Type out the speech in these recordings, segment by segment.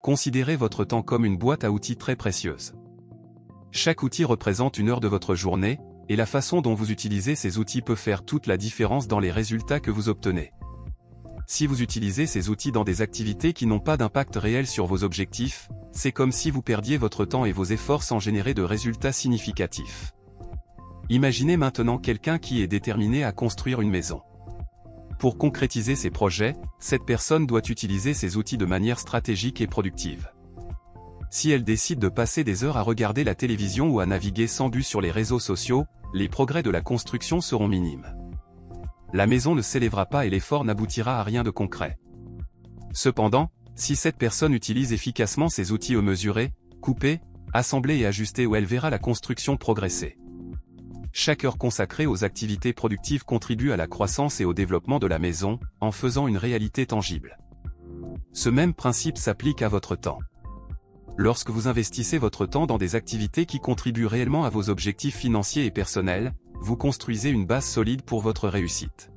Considérez votre temps comme une boîte à outils très précieuse. Chaque outil représente une heure de votre journée, et la façon dont vous utilisez ces outils peut faire toute la différence dans les résultats que vous obtenez. Si vous utilisez ces outils dans des activités qui n'ont pas d'impact réel sur vos objectifs, c'est comme si vous perdiez votre temps et vos efforts sans générer de résultats significatifs. Imaginez maintenant quelqu'un qui est déterminé à construire une maison. Pour concrétiser ses projets, cette personne doit utiliser ces outils de manière stratégique et productive. Si elle décide de passer des heures à regarder la télévision ou à naviguer sans but sur les réseaux sociaux, les progrès de la construction seront minimes. La maison ne s'élèvera pas et l'effort n'aboutira à rien de concret. Cependant, si cette personne utilise efficacement ces outils au mesurer, couper, assembler et ajuster, elle verra la construction progresser. Chaque heure consacrée aux activités productives contribue à la croissance et au développement de la maison, en faisant une réalité tangible. Ce même principe s'applique à votre temps. Lorsque vous investissez votre temps dans des activités qui contribuent réellement à vos objectifs financiers et personnels, vous construisez une base solide pour votre réussite.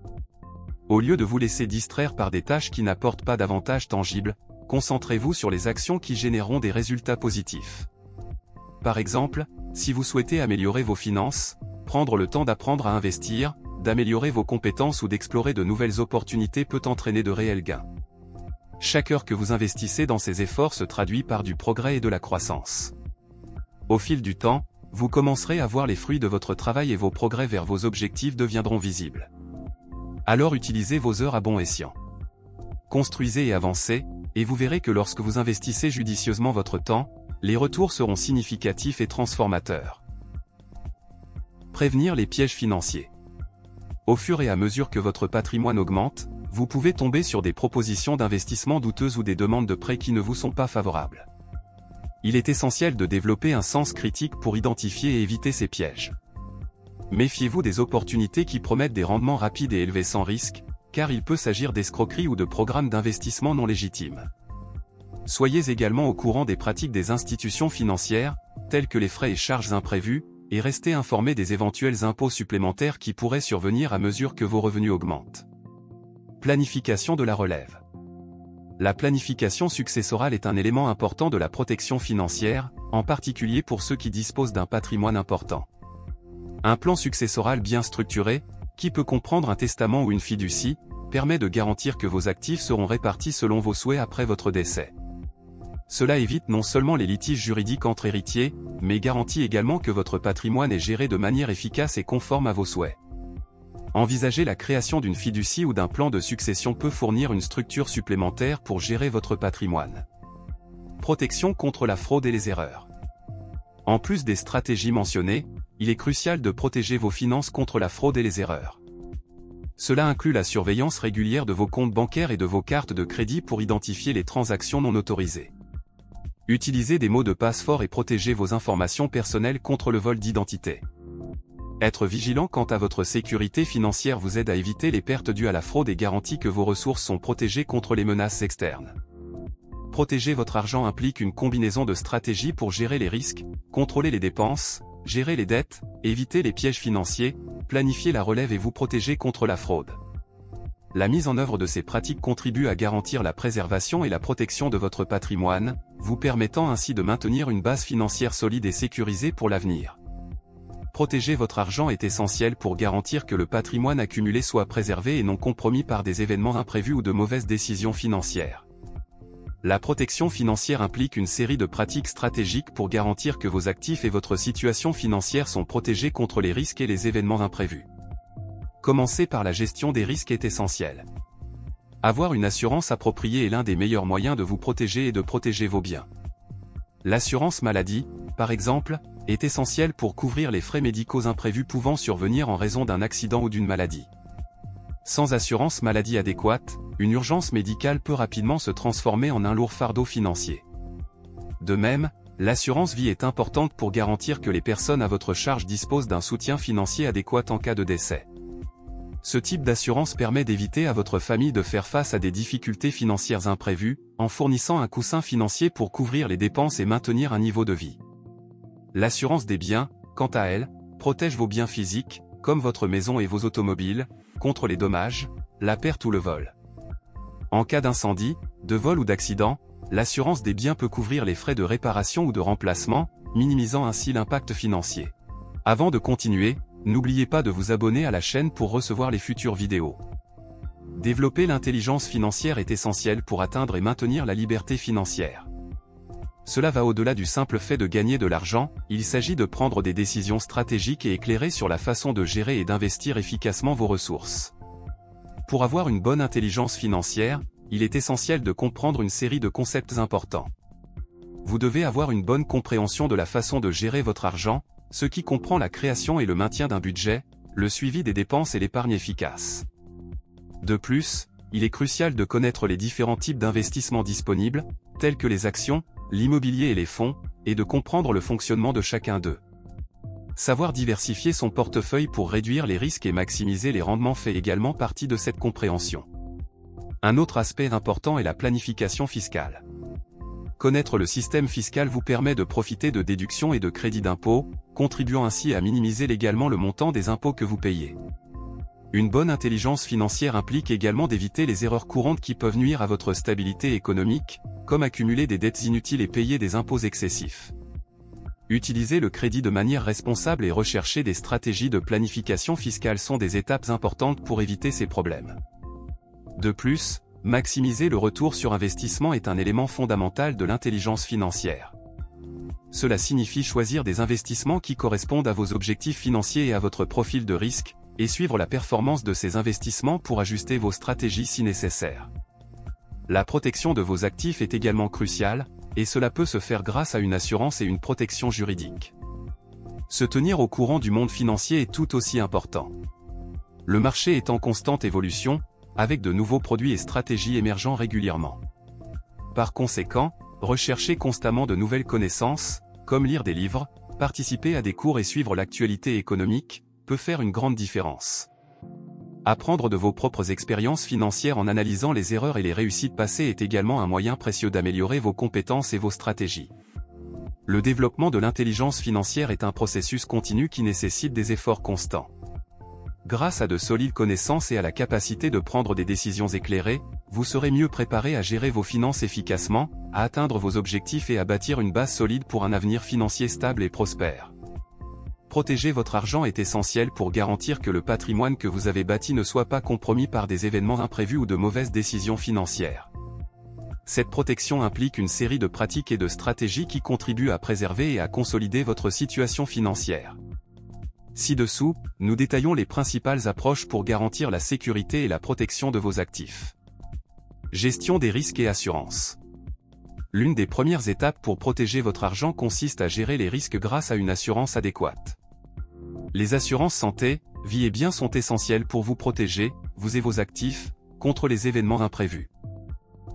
Au lieu de vous laisser distraire par des tâches qui n'apportent pas d'avantages tangibles, concentrez-vous sur les actions qui généreront des résultats positifs. Par exemple, si vous souhaitez améliorer vos finances, prendre le temps d'apprendre à investir, d'améliorer vos compétences ou d'explorer de nouvelles opportunités peut entraîner de réels gains. Chaque heure que vous investissez dans ces efforts se traduit par du progrès et de la croissance. Au fil du temps, vous commencerez à voir les fruits de votre travail et vos progrès vers vos objectifs deviendront visibles. Alors utilisez vos heures à bon escient. Construisez et avancez, et vous verrez que lorsque vous investissez judicieusement votre temps, les retours seront significatifs et transformateurs. Prévenir les pièges financiers. Au fur et à mesure que votre patrimoine augmente, vous pouvez tomber sur des propositions d'investissement douteuses ou des demandes de prêts qui ne vous sont pas favorables. Il est essentiel de développer un sens critique pour identifier et éviter ces pièges. Méfiez-vous des opportunités qui promettent des rendements rapides et élevés sans risque, car il peut s'agir d'escroqueries ou de programmes d'investissement non légitimes. Soyez également au courant des pratiques des institutions financières, telles que les frais et charges imprévus, et restez informé des éventuels impôts supplémentaires qui pourraient survenir à mesure que vos revenus augmentent. Planification de la relève. La planification successorale est un élément important de la protection financière, en particulier pour ceux qui disposent d'un patrimoine important. Un plan successoral bien structuré, qui peut comprendre un testament ou une fiducie, permet de garantir que vos actifs seront répartis selon vos souhaits après votre décès. Cela évite non seulement les litiges juridiques entre héritiers, mais garantit également que votre patrimoine est géré de manière efficace et conforme à vos souhaits. Envisager la création d'une fiducie ou d'un plan de succession peut fournir une structure supplémentaire pour gérer votre patrimoine. Protection contre la fraude et les erreurs. En plus des stratégies mentionnées, il est crucial de protéger vos finances contre la fraude et les erreurs. Cela inclut la surveillance régulière de vos comptes bancaires et de vos cartes de crédit pour identifier les transactions non autorisées. Utilisez des mots de passe forts et protégez vos informations personnelles contre le vol d'identité. Être vigilant quant à votre sécurité financière vous aide à éviter les pertes dues à la fraude et garantit que vos ressources sont protégées contre les menaces externes. Protéger votre argent implique une combinaison de stratégies pour gérer les risques, contrôler les dépenses, gérer les dettes, éviter les pièges financiers, planifier la relève et vous protéger contre la fraude. La mise en œuvre de ces pratiques contribue à garantir la préservation et la protection de votre patrimoine, vous permettant ainsi de maintenir une base financière solide et sécurisée pour l'avenir. Protéger votre argent est essentiel pour garantir que le patrimoine accumulé soit préservé et non compromis par des événements imprévus ou de mauvaises décisions financières. La protection financière implique une série de pratiques stratégiques pour garantir que vos actifs et votre situation financière sont protégés contre les risques et les événements imprévus. Commencer par la gestion des risques est essentiel. Avoir une assurance appropriée est l'un des meilleurs moyens de vous protéger et de protéger vos biens. L'assurance maladie, par exemple, est essentielle pour couvrir les frais médicaux imprévus pouvant survenir en raison d'un accident ou d'une maladie. Sans assurance maladie adéquate, une urgence médicale peut rapidement se transformer en un lourd fardeau financier. De même, l'assurance vie est importante pour garantir que les personnes à votre charge disposent d'un soutien financier adéquat en cas de décès. Ce type d'assurance permet d'éviter à votre famille de faire face à des difficultés financières imprévues, en fournissant un coussin financier pour couvrir les dépenses et maintenir un niveau de vie. L'assurance des biens, quant à elle, protège vos biens physiques, comme votre maison et vos automobiles, contre les dommages, la perte ou le vol. En cas d'incendie, de vol ou d'accident, l'assurance des biens peut couvrir les frais de réparation ou de remplacement, minimisant ainsi l'impact financier. Avant de continuer, n'oubliez pas de vous abonner à la chaîne pour recevoir les futures vidéos. Développer l'intelligence financière est essentiel pour atteindre et maintenir la liberté financière. Cela va au-delà du simple fait de gagner de l'argent, il s'agit de prendre des décisions stratégiques et éclairées sur la façon de gérer et d'investir efficacement vos ressources. Pour avoir une bonne intelligence financière, il est essentiel de comprendre une série de concepts importants. Vous devez avoir une bonne compréhension de la façon de gérer votre argent, ce qui comprend la création et le maintien d'un budget, le suivi des dépenses et l'épargne efficace. De plus, il est crucial de connaître les différents types d'investissements disponibles, tels que les actions, l'immobilier et les fonds, et de comprendre le fonctionnement de chacun d'eux. Savoir diversifier son portefeuille pour réduire les risques et maximiser les rendements fait également partie de cette compréhension. Un autre aspect important est la planification fiscale. Connaître le système fiscal vous permet de profiter de déductions et de crédits d'impôt, contribuant ainsi à minimiser légalement le montant des impôts que vous payez. Une bonne intelligence financière implique également d'éviter les erreurs courantes qui peuvent nuire à votre stabilité économique, comme accumuler des dettes inutiles et payer des impôts excessifs. Utiliser le crédit de manière responsable et rechercher des stratégies de planification fiscale sont des étapes importantes pour éviter ces problèmes. De plus, maximiser le retour sur investissement est un élément fondamental de l'intelligence financière. Cela signifie choisir des investissements qui correspondent à vos objectifs financiers et à votre profil de risque, et suivre la performance de ces investissements pour ajuster vos stratégies si nécessaire. La protection de vos actifs est également cruciale, et cela peut se faire grâce à une assurance et une protection juridique. Se tenir au courant du monde financier est tout aussi important. Le marché est en constante évolution, avec de nouveaux produits et stratégies émergeant régulièrement. Par conséquent, rechercher constamment de nouvelles connaissances, comme lire des livres, participer à des cours et suivre l'actualité économique, peut faire une grande différence. Apprendre de vos propres expériences financières en analysant les erreurs et les réussites passées est également un moyen précieux d'améliorer vos compétences et vos stratégies. Le développement de l'intelligence financière est un processus continu qui nécessite des efforts constants. Grâce à de solides connaissances et à la capacité de prendre des décisions éclairées, vous serez mieux préparé à gérer vos finances efficacement, à atteindre vos objectifs et à bâtir une base solide pour un avenir financier stable et prospère. Protéger votre argent est essentiel pour garantir que le patrimoine que vous avez bâti ne soit pas compromis par des événements imprévus ou de mauvaises décisions financières. Cette protection implique une série de pratiques et de stratégies qui contribuent à préserver et à consolider votre situation financière. Ci-dessous, nous détaillons les principales approches pour garantir la sécurité et la protection de vos actifs. Gestion des risques et assurance. L'une des premières étapes pour protéger votre argent consiste à gérer les risques grâce à une assurance adéquate. Les assurances santé, vie et biens sont essentielles pour vous protéger, vous et vos actifs, contre les événements imprévus.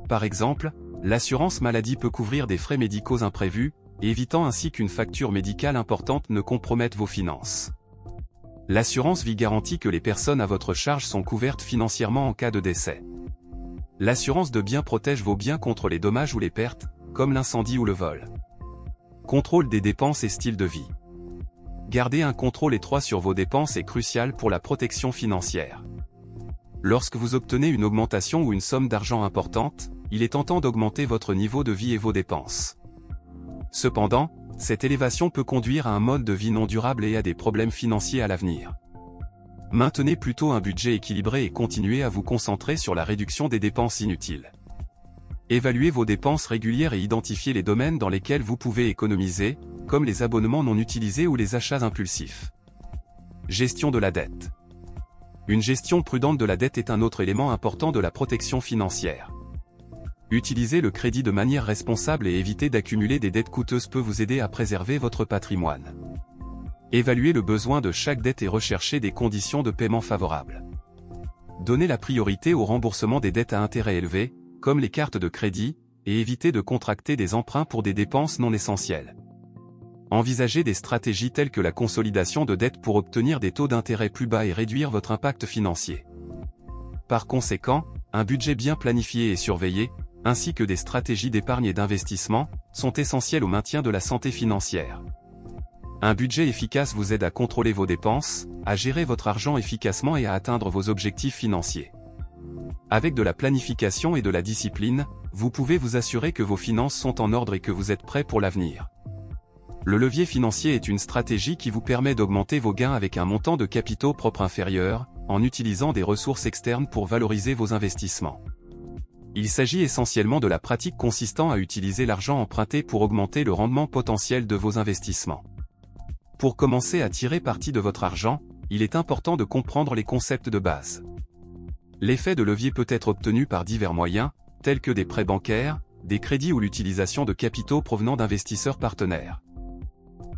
Par exemple, l'assurance maladie peut couvrir des frais médicaux imprévus, évitant ainsi qu'une facture médicale importante ne compromette vos finances. L'assurance vie garantit que les personnes à votre charge sont couvertes financièrement en cas de décès. L'assurance de biens protège vos biens contre les dommages ou les pertes, comme l'incendie ou le vol. Contrôle des dépenses et style de vie. Garder un contrôle étroit sur vos dépenses est crucial pour la protection financière. Lorsque vous obtenez une augmentation ou une somme d'argent importante, il est tentant d'augmenter votre niveau de vie et vos dépenses. Cependant, cette élévation peut conduire à un mode de vie non durable et à des problèmes financiers à l'avenir. Maintenez plutôt un budget équilibré et continuez à vous concentrer sur la réduction des dépenses inutiles. Évaluez vos dépenses régulières et identifiez les domaines dans lesquels vous pouvez économiser, comme les abonnements non utilisés ou les achats impulsifs. Gestion de la dette. Une gestion prudente de la dette est un autre élément important de la protection financière. Utiliser le crédit de manière responsable et éviter d'accumuler des dettes coûteuses peut vous aider à préserver votre patrimoine. Évaluez le besoin de chaque dette et recherchez des conditions de paiement favorables. Donnez la priorité au remboursement des dettes à intérêt élevé, comme les cartes de crédit, et évitez de contracter des emprunts pour des dépenses non essentielles. Envisagez des stratégies telles que la consolidation de dettes pour obtenir des taux d'intérêt plus bas et réduire votre impact financier. Par conséquent, un budget bien planifié et surveillé, ainsi que des stratégies d'épargne et d'investissement, sont essentielles au maintien de la santé financière. Un budget efficace vous aide à contrôler vos dépenses, à gérer votre argent efficacement et à atteindre vos objectifs financiers. Avec de la planification et de la discipline, vous pouvez vous assurer que vos finances sont en ordre et que vous êtes prêt pour l'avenir. Le levier financier est une stratégie qui vous permet d'augmenter vos gains avec un montant de capitaux propres inférieur, en utilisant des ressources externes pour valoriser vos investissements. Il s'agit essentiellement de la pratique consistant à utiliser l'argent emprunté pour augmenter le rendement potentiel de vos investissements. Pour commencer à tirer parti de votre argent, il est important de comprendre les concepts de base. L'effet de levier peut être obtenu par divers moyens, tels que des prêts bancaires, des crédits ou l'utilisation de capitaux provenant d'investisseurs partenaires.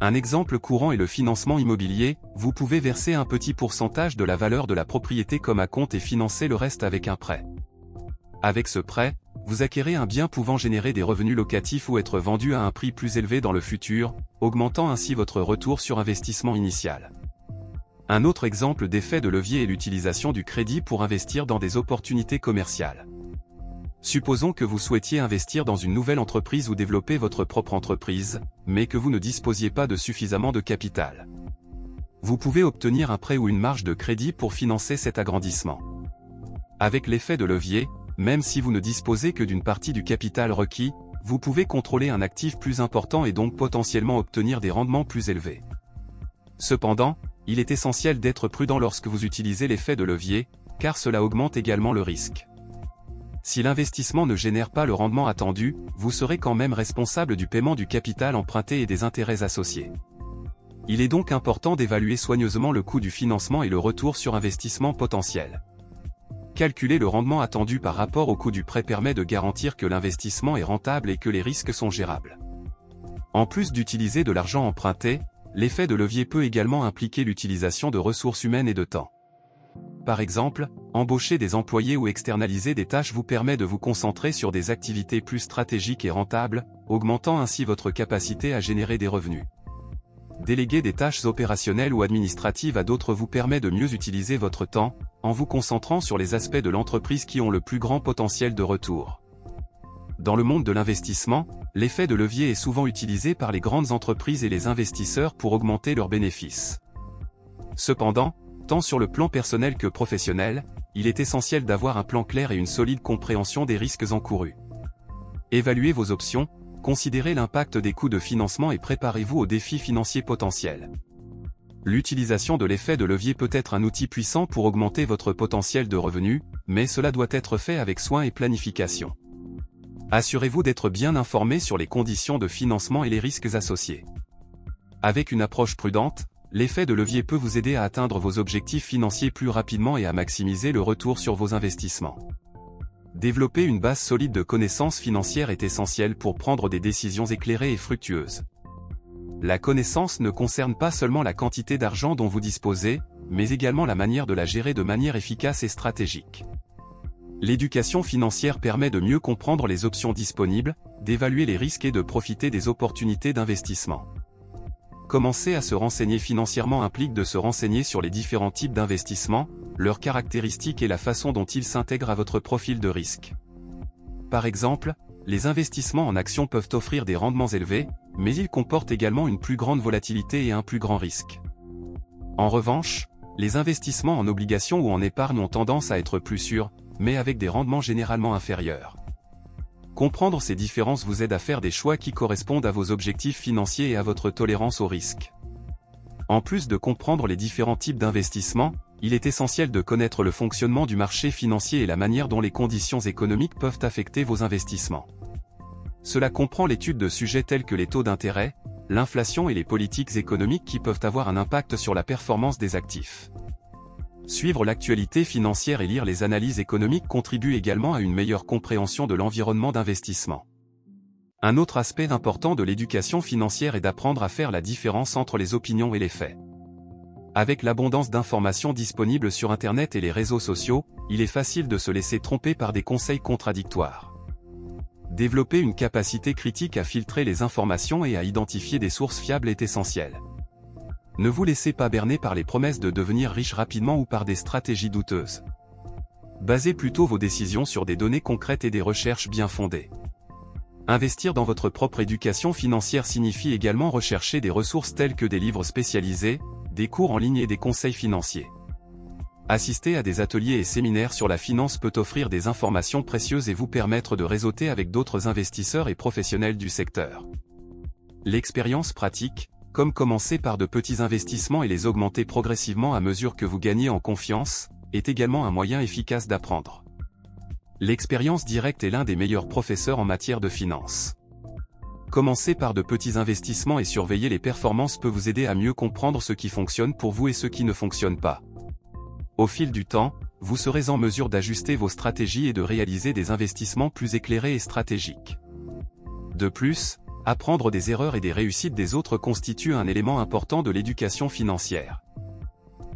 Un exemple courant est le financement immobilier, vous pouvez verser un petit pourcentage de la valeur de la propriété comme acompte et financer le reste avec un prêt. Avec ce prêt, vous acquérez un bien pouvant générer des revenus locatifs ou être vendu à un prix plus élevé dans le futur, augmentant ainsi votre retour sur investissement initial. Un autre exemple d'effet de levier est l'utilisation du crédit pour investir dans des opportunités commerciales. Supposons que vous souhaitiez investir dans une nouvelle entreprise ou développer votre propre entreprise, mais que vous ne disposiez pas de suffisamment de capital. Vous pouvez obtenir un prêt ou une marge de crédit pour financer cet agrandissement. Avec l'effet de levier, même si vous ne disposez que d'une partie du capital requis, vous pouvez contrôler un actif plus important et donc potentiellement obtenir des rendements plus élevés. Cependant, il est essentiel d'être prudent lorsque vous utilisez l'effet de levier, car cela augmente également le risque. Si l'investissement ne génère pas le rendement attendu, vous serez quand même responsable du paiement du capital emprunté et des intérêts associés. Il est donc important d'évaluer soigneusement le coût du financement et le retour sur investissement potentiel. Calculer le rendement attendu par rapport au coût du prêt permet de garantir que l'investissement est rentable et que les risques sont gérables. En plus d'utiliser de l'argent emprunté, l'effet de levier peut également impliquer l'utilisation de ressources humaines et de temps. Par exemple, embaucher des employés ou externaliser des tâches vous permet de vous concentrer sur des activités plus stratégiques et rentables, augmentant ainsi votre capacité à générer des revenus. Déléguer des tâches opérationnelles ou administratives à d'autres vous permet de mieux utiliser votre temps, en vous concentrant sur les aspects de l'entreprise qui ont le plus grand potentiel de retour. Dans le monde de l'investissement, l'effet de levier est souvent utilisé par les grandes entreprises et les investisseurs pour augmenter leurs bénéfices. Cependant, tant sur le plan personnel que professionnel, il est essentiel d'avoir un plan clair et une solide compréhension des risques encourus. Évaluez vos options, considérez l'impact des coûts de financement et préparez-vous aux défis financiers potentiels. L'utilisation de l'effet de levier peut être un outil puissant pour augmenter votre potentiel de revenus, mais cela doit être fait avec soin et planification. Assurez-vous d'être bien informé sur les conditions de financement et les risques associés. Avec une approche prudente, l'effet de levier peut vous aider à atteindre vos objectifs financiers plus rapidement et à maximiser le retour sur vos investissements. Développer une base solide de connaissances financières est essentiel pour prendre des décisions éclairées et fructueuses. La connaissance ne concerne pas seulement la quantité d'argent dont vous disposez, mais également la manière de la gérer de manière efficace et stratégique. L'éducation financière permet de mieux comprendre les options disponibles, d'évaluer les risques et de profiter des opportunités d'investissement. Commencer à se renseigner financièrement implique de se renseigner sur les différents types d'investissements, leurs caractéristiques et la façon dont ils s'intègrent à votre profil de risque. Par exemple, les investissements en actions peuvent offrir des rendements élevés, mais ils comportent également une plus grande volatilité et un plus grand risque. En revanche, les investissements en obligations ou en épargne ont tendance à être plus sûrs, mais avec des rendements généralement inférieurs. Comprendre ces différences vous aide à faire des choix qui correspondent à vos objectifs financiers et à votre tolérance au risque. En plus de comprendre les différents types d'investissements, il est essentiel de connaître le fonctionnement du marché financier et la manière dont les conditions économiques peuvent affecter vos investissements. Cela comprend l'étude de sujets tels que les taux d'intérêt, l'inflation et les politiques économiques qui peuvent avoir un impact sur la performance des actifs. Suivre l'actualité financière et lire les analyses économiques contribue également à une meilleure compréhension de l'environnement d'investissement. Un autre aspect important de l'éducation financière est d'apprendre à faire la différence entre les opinions et les faits. Avec l'abondance d'informations disponibles sur Internet et les réseaux sociaux, il est facile de se laisser tromper par des conseils contradictoires. Développer une capacité critique à filtrer les informations et à identifier des sources fiables est essentiel. Ne vous laissez pas berner par les promesses de devenir riche rapidement ou par des stratégies douteuses. Basez plutôt vos décisions sur des données concrètes et des recherches bien fondées. Investir dans votre propre éducation financière signifie également rechercher des ressources telles que des livres spécialisés, des cours en ligne et des conseils financiers. Assister à des ateliers et séminaires sur la finance peut offrir des informations précieuses et vous permettre de réseauter avec d'autres investisseurs et professionnels du secteur. L'expérience pratique, comme commencer par de petits investissements et les augmenter progressivement à mesure que vous gagnez en confiance, est également un moyen efficace d'apprendre. L'expérience directe est l'un des meilleurs professeurs en matière de finance. Commencer par de petits investissements et surveiller les performances peut vous aider à mieux comprendre ce qui fonctionne pour vous et ce qui ne fonctionne pas. Au fil du temps, vous serez en mesure d'ajuster vos stratégies et de réaliser des investissements plus éclairés et stratégiques. De plus, apprendre des erreurs et des réussites des autres constitue un élément important de l'éducation financière.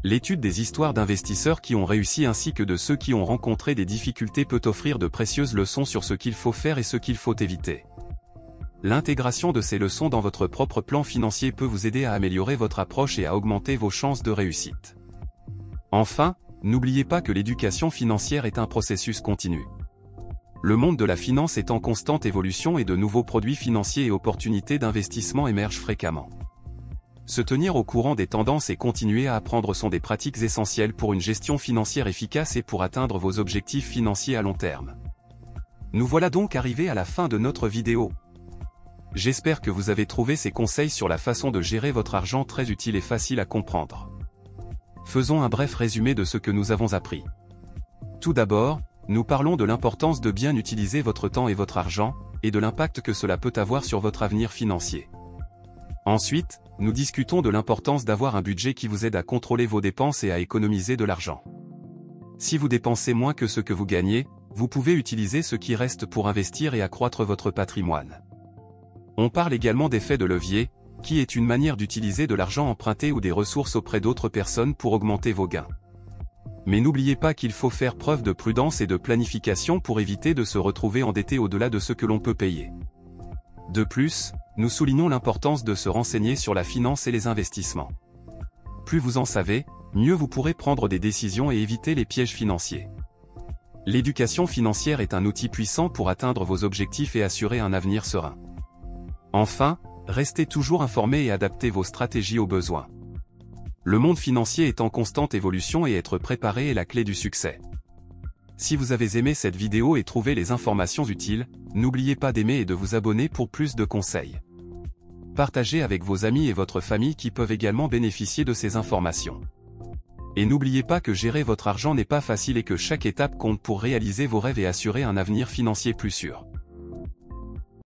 L'étude des histoires d'investisseurs qui ont réussi ainsi que de ceux qui ont rencontré des difficultés peut offrir de précieuses leçons sur ce qu'il faut faire et ce qu'il faut éviter. L'intégration de ces leçons dans votre propre plan financier peut vous aider à améliorer votre approche et à augmenter vos chances de réussite. Enfin, n'oubliez pas que l'éducation financière est un processus continu. Le monde de la finance est en constante évolution et de nouveaux produits financiers et opportunités d'investissement émergent fréquemment. Se tenir au courant des tendances et continuer à apprendre sont des pratiques essentielles pour une gestion financière efficace et pour atteindre vos objectifs financiers à long terme. Nous voilà donc arrivés à la fin de notre vidéo. J'espère que vous avez trouvé ces conseils sur la façon de gérer votre argent très utiles et faciles à comprendre. Faisons un bref résumé de ce que nous avons appris. Tout d'abord, nous parlons de l'importance de bien utiliser votre temps et votre argent, et de l'impact que cela peut avoir sur votre avenir financier. Ensuite, nous discutons de l'importance d'avoir un budget qui vous aide à contrôler vos dépenses et à économiser de l'argent. Si vous dépensez moins que ce que vous gagnez, vous pouvez utiliser ce qui reste pour investir et accroître votre patrimoine. On parle également d'effet de levier, qui est une manière d'utiliser de l'argent emprunté ou des ressources auprès d'autres personnes pour augmenter vos gains. Mais n'oubliez pas qu'il faut faire preuve de prudence et de planification pour éviter de se retrouver endetté au-delà de ce que l'on peut payer. De plus, nous soulignons l'importance de se renseigner sur la finance et les investissements. Plus vous en savez, mieux vous pourrez prendre des décisions et éviter les pièges financiers. L'éducation financière est un outil puissant pour atteindre vos objectifs et assurer un avenir serein. Enfin, restez toujours informé et adaptez vos stratégies aux besoins. Le monde financier est en constante évolution et être préparé est la clé du succès. Si vous avez aimé cette vidéo et trouvé les informations utiles, n'oubliez pas d'aimer et de vous abonner pour plus de conseils. Partagez avec vos amis et votre famille qui peuvent également bénéficier de ces informations. Et n'oubliez pas que gérer votre argent n'est pas facile et que chaque étape compte pour réaliser vos rêves et assurer un avenir financier plus sûr.